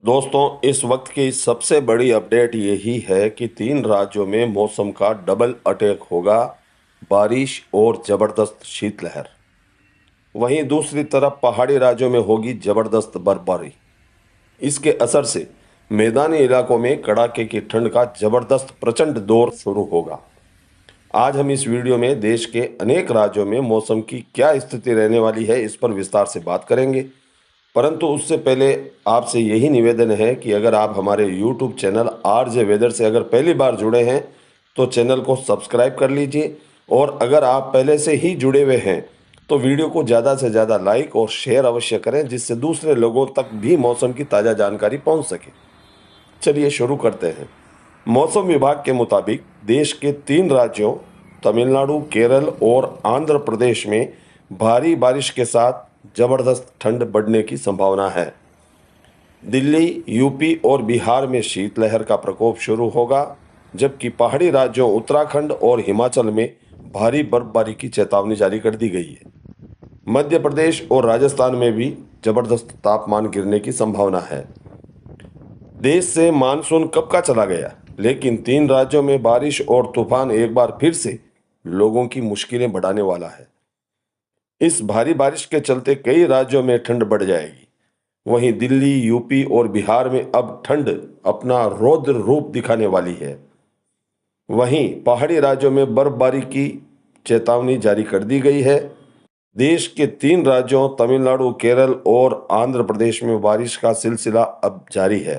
दोस्तों, इस वक्त की सबसे बड़ी अपडेट यही है कि 3 राज्यों में मौसम का डबल अटैक होगा। बारिश और जबरदस्त शीतलहर। वहीं दूसरी तरफ पहाड़ी राज्यों में होगी जबरदस्त बर्फबारी। इसके असर से मैदानी इलाकों में कड़ाके की ठंड का जबरदस्त प्रचंड दौर शुरू होगा। आज हम इस वीडियो में देश के अनेक राज्यों में मौसम की क्या स्थिति रहने वाली है, इस पर विस्तार से बात करेंगे। परंतु उससे पहले आपसे यही निवेदन है कि अगर आप हमारे YouTube चैनल आरजे वेदर से अगर पहली बार जुड़े हैं तो चैनल को सब्सक्राइब कर लीजिए, और अगर आप पहले से ही जुड़े हुए हैं तो वीडियो को ज़्यादा से ज़्यादा लाइक और शेयर अवश्य करें, जिससे दूसरे लोगों तक भी मौसम की ताज़ा जानकारी पहुंच सके। चलिए शुरू करते हैं। मौसम विभाग के मुताबिक देश के 3 राज्यों तमिलनाडु, केरल और आंध्र प्रदेश में भारी बारिश के साथ जबरदस्त ठंड बढ़ने की संभावना है। दिल्ली, यूपी और बिहार में शीतलहर का प्रकोप शुरू होगा, जबकि पहाड़ी राज्यों उत्तराखंड और हिमाचल में भारी बर्फबारी की चेतावनी जारी कर दी गई है। मध्य प्रदेश और राजस्थान में भी जबरदस्त तापमान गिरने की संभावना है। देश से मानसून कब का चला गया, लेकिन 3 राज्यों में बारिश और तूफान एक बार फिर से लोगों की मुश्किलें बढ़ाने वाला है। इस भारी बारिश के चलते कई राज्यों में ठंड बढ़ जाएगी। वहीं दिल्ली, यूपी और बिहार में अब ठंड अपना रौद्र रूप दिखाने वाली है। वहीं पहाड़ी राज्यों में बर्फबारी की चेतावनी जारी कर दी गई है। देश के 3 राज्यों तमिलनाडु, केरल और आंध्र प्रदेश में बारिश का सिलसिला अब जारी है।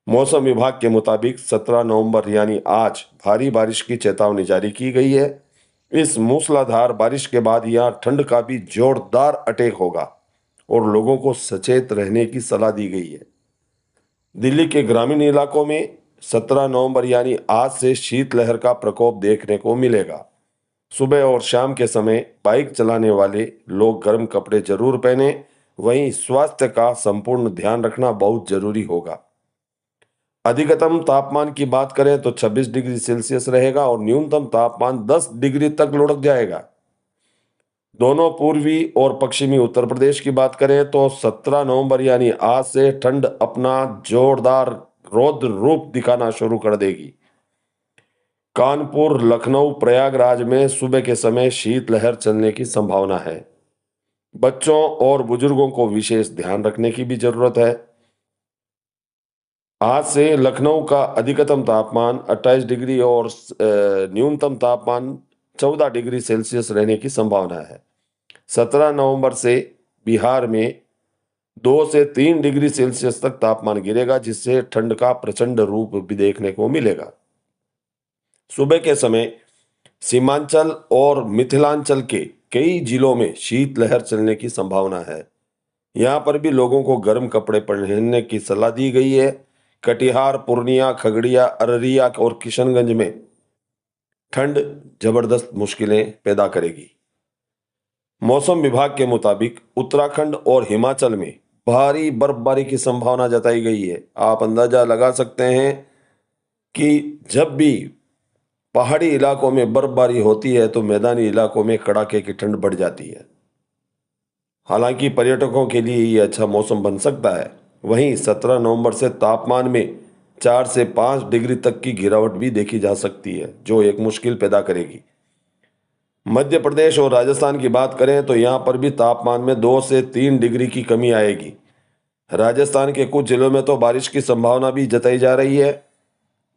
मौसम विभाग के मुताबिक 17 नवंबर यानी आज भारी बारिश की चेतावनी जारी की गई है। इस मूसलाधार बारिश के बाद यहां ठंड का भी जोरदार अटैक होगा और लोगों को सचेत रहने की सलाह दी गई है। दिल्ली के ग्रामीण इलाकों में 17 नवंबर यानी आज से शीतलहर का प्रकोप देखने को मिलेगा। सुबह और शाम के समय बाइक चलाने वाले लोग गर्म कपड़े जरूर पहने। वहीं स्वास्थ्य का संपूर्ण ध्यान रखना बहुत जरूरी होगा। अधिकतम तापमान की बात करें तो 26 डिग्री सेल्सियस रहेगा और न्यूनतम तापमान 10 डिग्री तक लुढ़क जाएगा। दोनों पूर्वी और पश्चिमी उत्तर प्रदेश की बात करें तो 17 नवंबर यानी आज से ठंड अपना जोरदार रौद्र रूप दिखाना शुरू कर देगी। कानपुर, लखनऊ, प्रयागराज में सुबह के समय शीतलहर चलने की संभावना है। बच्चों और बुजुर्गों को विशेष ध्यान रखने की भी जरूरत है। आज से लखनऊ का अधिकतम तापमान 28 डिग्री और न्यूनतम तापमान 14 डिग्री सेल्सियस रहने की संभावना है। 17 नवंबर से बिहार में 2 से 3 डिग्री सेल्सियस तक तापमान गिरेगा, जिससे ठंड का प्रचंड रूप भी देखने को मिलेगा। सुबह के समय सीमांचल और मिथिलांचल के कई जिलों में शीतलहर चलने की संभावना है। यहाँ पर भी लोगों को गर्म कपड़े पहनने की सलाह दी गई है। कटिहार, पूर्णिया, खगड़िया, अररिया और किशनगंज में ठंड जबरदस्त मुश्किलें पैदा करेगी। मौसम विभाग के मुताबिक उत्तराखंड और हिमाचल में भारी बर्फबारी की संभावना जताई गई है। आप अंदाजा लगा सकते हैं कि जब भी पहाड़ी इलाकों में बर्फबारी होती है तो मैदानी इलाकों में कड़ाके की ठंड बढ़ जाती है। हालांकि पर्यटकों के लिए ये अच्छा मौसम बन सकता है। वहीं 17 नवंबर से तापमान में 4 से 5 डिग्री तक की गिरावट भी देखी जा सकती है, जो एक मुश्किल पैदा करेगी। मध्य प्रदेश और राजस्थान की बात करें तो यहाँ पर भी तापमान में 2 से 3 डिग्री की कमी आएगी। राजस्थान के कुछ जिलों में तो बारिश की संभावना भी जताई जा रही है।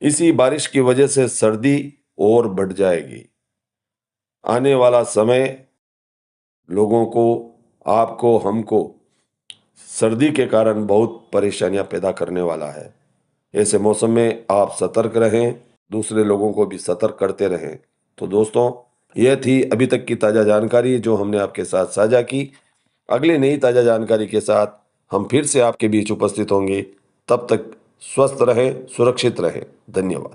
इसी बारिश की वजह से सर्दी और बढ़ जाएगी। आने वाला समय लोगों को, आपको, हमको सर्दी के कारण बहुत परेशानियां पैदा करने वाला है। ऐसे मौसम में आप सतर्क रहें, दूसरे लोगों को भी सतर्क करते रहें। तो दोस्तों, यह थी अभी तक की ताज़ा जानकारी जो हमने आपके साथ साझा की। अगली नई ताज़ा जानकारी के साथ हम फिर से आपके बीच उपस्थित होंगे। तब तक स्वस्थ रहें, सुरक्षित रहें। धन्यवाद।